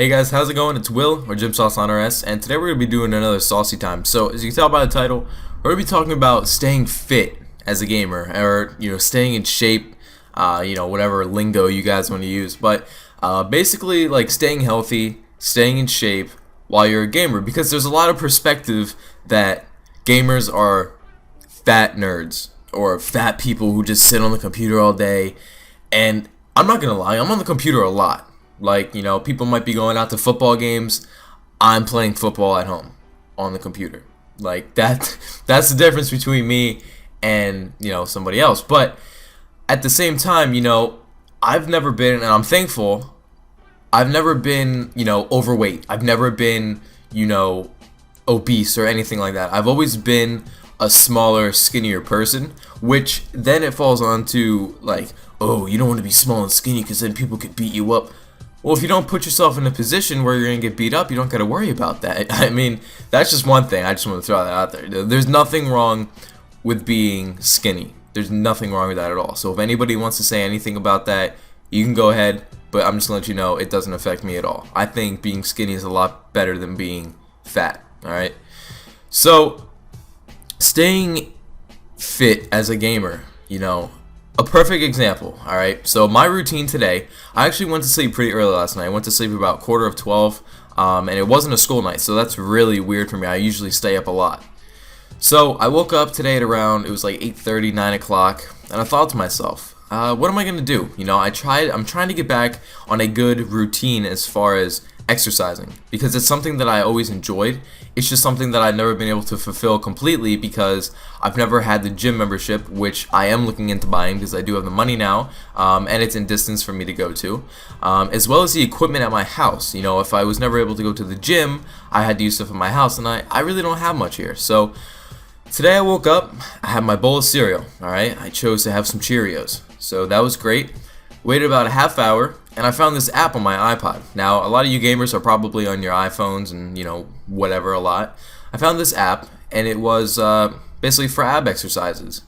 Hey guys, how's it going? It's Will, or JimSauceonRS, and today we're going to be doing another Saucy time. So, as you can tell by the title, we're going to be talking about staying fit as a gamer, or, staying in shape, whatever lingo you guys want to use. But, basically, like, staying healthy, staying in shape while you're a gamer, because there's a lot of perspective that gamers are fat nerds, or fat people who just sit on the computer all day, and I'm not going to lie, I'm on the computer a lot. Like, people might be going out to football games. I'm playing football at home on the computer. Like, that's the difference between me and, somebody else. But at the same time, I've never been, and I'm thankful, I've never been, overweight. I've never been, obese or anything like that. I've always been a smaller, skinnier person, which then it falls on to, like, oh, you don't want to be small and skinny because then people could beat you up. Well, if you don't put yourself in a position where you're going to get beat up, you don't got to worry about that. I mean, that's just one thing. I just want to throw that out there. There's nothing wrong with being skinny. There's nothing wrong with that at all. So if anybody wants to say anything about that, you can go ahead, but I'm just going to let you know it doesn't affect me at all. I think being skinny is a lot better than being fat, alright? So, staying fit as a gamer, a perfect example, alright? So my routine today, I actually went to sleep pretty early last night. I went to sleep about 11:45, and it wasn't a school night, so that's really weird for me. I usually stay up a lot. So I woke up today at around, it was like 8:30, 9 o'clock, and I thought to myself, what am I going to do? I'm trying to get back on a good routine as far as exercising, because it's something that I always enjoyed. It's just something that I've never been able to fulfill completely because I've never had the gym membership, which I am looking into buying because I do have the money now, and it's in distance for me to go to, as well as the equipment at my house. If I was never able to go to the gym, I had to use stuff at my house, and I really don't have much here. So today I woke up, I had my bowl of cereal, alright? I chose to have some Cheerios, so that was great. Waited about a half hour, and I found this app on my iPod. Now, a lot of you gamers are probably on your iPhones and, whatever a lot. I found this app, and it was basically for ab exercises,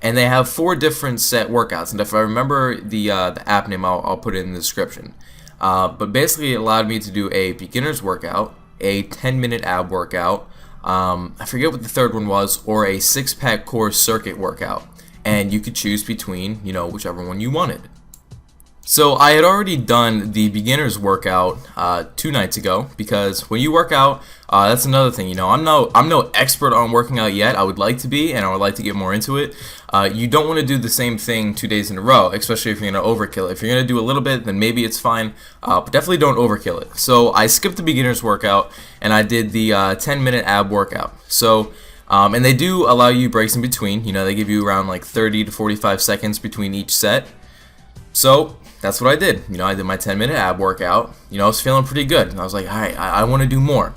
And they have 4 different set workouts, and if I remember the app name, I'll put it in the description. But basically, it allowed me to do a beginner's workout, a 10-minute ab workout, I forget what the third one was, or a 6-pack core circuit workout. And you could choose between, whichever one you wanted. So I had already done the beginner's workout 2 nights ago, because when you work out, that's another thing. I'm no expert on working out yet. I would like to be, and I would like to get more into it. You don't want to do the same thing 2 days in a row, especially if you're going to overkill it. If you're going to do a little bit, then maybe it's fine, but definitely don't overkill it. So I skipped the beginner's workout, and I did the 10-minute ab workout. So and they do allow you breaks in between. They give you around like 30 to 45 seconds between each set. So that's what I did. I did my 10-minute ab workout. I was feeling pretty good. And I was like, all right, I want to do more.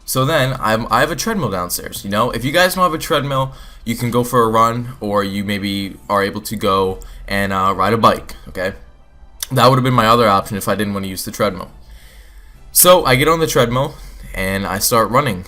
So then I have a treadmill downstairs. If you guys don't have a treadmill, you can go for a run, or you maybe are able to go and ride a bike. Okay, that would have been my other option if I didn't want to use the treadmill. So I get on the treadmill and I start running.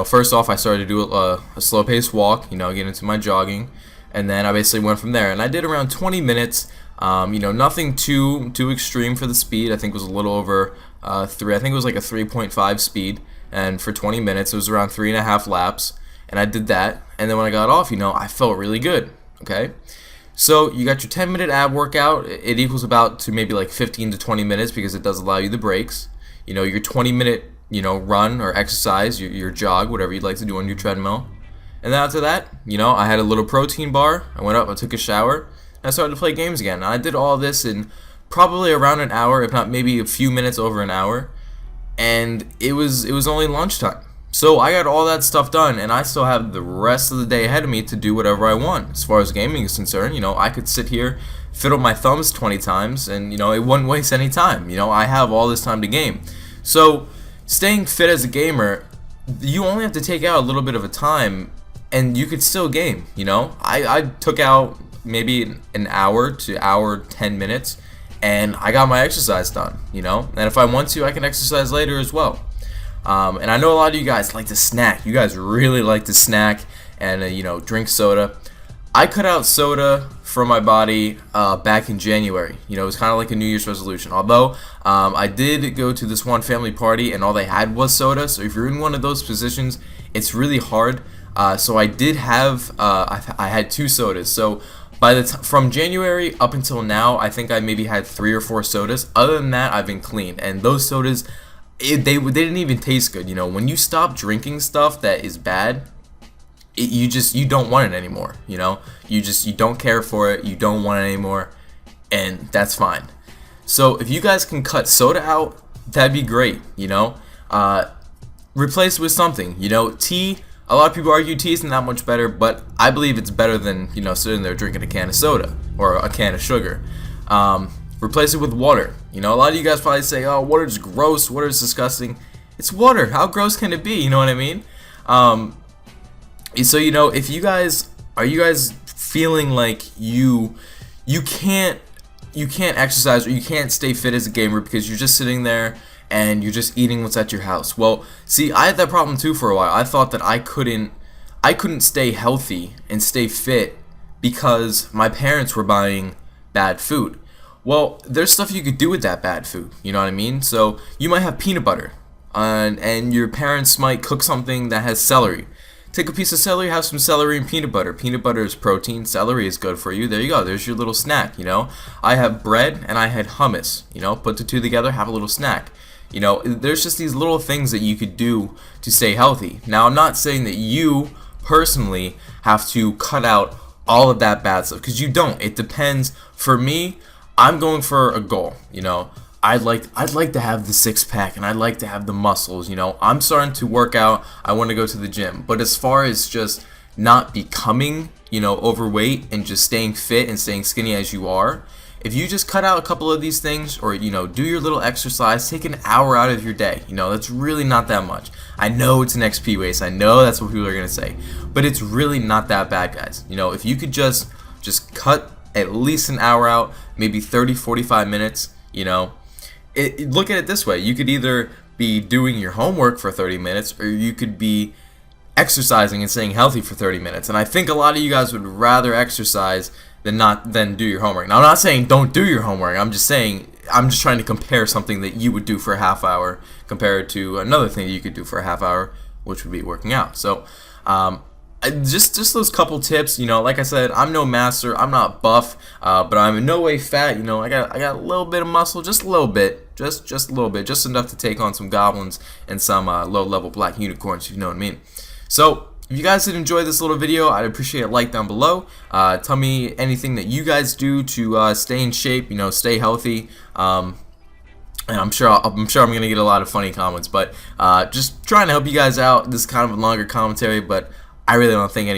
First off, I started to do a slow-paced walk. Get into my jogging, and then I basically went from there. And I did around 20 minutes. Nothing too extreme for the speed. I think it was a little over 3. I think it was like a 3.5 speed. And for 20 minutes, it was around 3.5 laps. And I did that. And then when I got off, I felt really good. Okay. So you got your 10-minute ab workout. It equals about to maybe like 15 to 20 minutes because it does allow you the breaks. Your 20-minute run or exercise, your jog, whatever you'd like to do on your treadmill. And then after that, I had a little protein bar. I went up, I took a shower, and I started to play games again. And I did all this in probably around an hour, if not maybe a few minutes over an hour. And it was only lunchtime. So I got all that stuff done, and I still have the rest of the day ahead of me to do whatever I want. As far as gaming is concerned, I could sit here, fiddle my thumbs 20 times, and, it wouldn't waste any time. I have all this time to game. So staying fit as a gamer, you only have to take out a little bit of a time, and you could still game. I took out maybe an hour to hour 10 minutes, and I got my exercise done. And if I want to, I can exercise later as well. And I know a lot of you guys like to snack. You guys really like to snack and drink soda. I cut out soda from my body back in January. You know, it was kind of like a New Year's resolution. Although I did go to this one family party and all they had was soda. So if you're in one of those positions, it's really hard. So I did have I had 2 sodas. So by the from January up until now, I think I maybe had 3 or 4 sodas. Other than that, I've been clean. And those sodas, they didn't even taste good. You know, when you stop drinking stuff that is bad, you don't want it anymore. You know, you don't care for it. You don't want it anymore, and that's fine. So if you guys can cut soda out, that'd be great. You know, replace it with something. You know, tea. A lot of people argue tea isn't that much better, but I believe it's better than, you know, sitting there drinking a can of soda or a can of sugar. Replace it with water. You know, a lot of you guys probably say, "Oh, water's gross. Water's disgusting." It's water. How gross can it be? You know what I mean? So, you know, if you guys are you guys feeling like you can't exercise or you can't stay fit as a gamer because you're just sitting there and you're just eating what's at your house. Well, see, I had that problem too for a while. I thought that I couldn't stay healthy and stay fit because my parents were buying bad food. Well, there's stuff you could do with that bad food, you know what I mean? So you might have peanut butter, and your parents might cook something that has celery. Take a piece of celery, have some celery and peanut butter. Peanut butter is protein, celery is good for you. There you go, there's your little snack, you know? I have bread and I had hummus, you know? Put the 2 together, have a little snack. You know, there's just these little things that you could do to stay healthy. Now, I'm not saying that you personally have to cut out all of that bad stuff, because you don't. It depends. For me, I'm going for a goal, you know? I'd like to have the 6-pack and I'd like to have the muscles, you know. I'm starting to work out. I want to go to the gym. But as far as just not becoming, you know, overweight and just staying fit and staying skinny as you are, if you just cut out a couple of these things, or, you know, do your little exercise, take an hour out of your day, you know, that's really not that much. I know it's an XP waste. I know that's what people are going to say, but it's really not that bad, guys. You know, if you could just cut at least an hour out, maybe 30-45 minutes, you know, look at it this way. You could either be doing your homework for 30 minutes or you could be exercising and staying healthy for 30 minutes. And I think a lot of you guys would rather exercise than do your homework. Now, I'm not saying don't do your homework. I'm just trying to compare something that you would do for a half hour compared to another thing that you could do for a half hour, which would be working out. So just those couple tips, you know, like I said, I'm no master, I'm not buff, but I'm in no way fat. You know, I got a little bit of muscle, just a little bit, just a little bit, just enough to take on some goblins and some low-level black unicorns, if you know what I mean. So if you guys did enjoy this little video, I'd appreciate a like down below. Tell me anything that you guys do to stay in shape, you know, stay healthy. And I'm sure I'm gonna get a lot of funny comments, but just trying to help you guys out. This is kind of a longer commentary, but I really don't think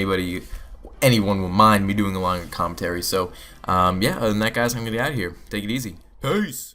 anyone will mind me doing a longer commentary. So yeah, other than that, guys, I'm gonna get out of here. Take it easy. Peace.